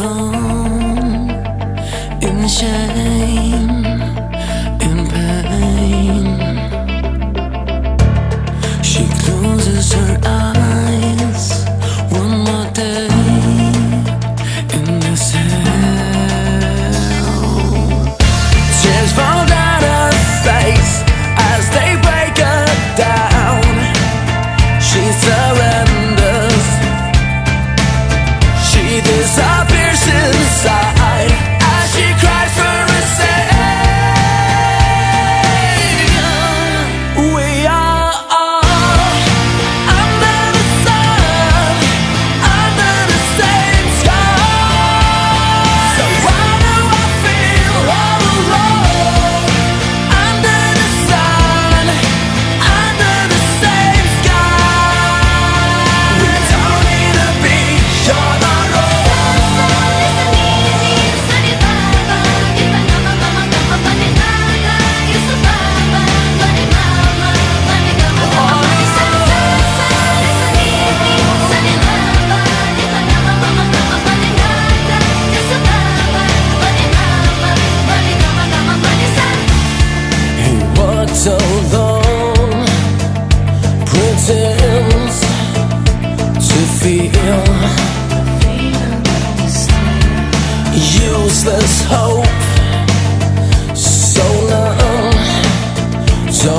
alone in shame, in pain. She closes her eyes one more day in this hell. Tears fall down her face as they break her down. She surrenders. She disappears inside as she cries for a savior. We are all under the sun, under the same sky. So why do I feel all alone? Under the sun, under the same sky. We don't need to be on our own. He walks alone, pretends to feel useless hope, so numb, so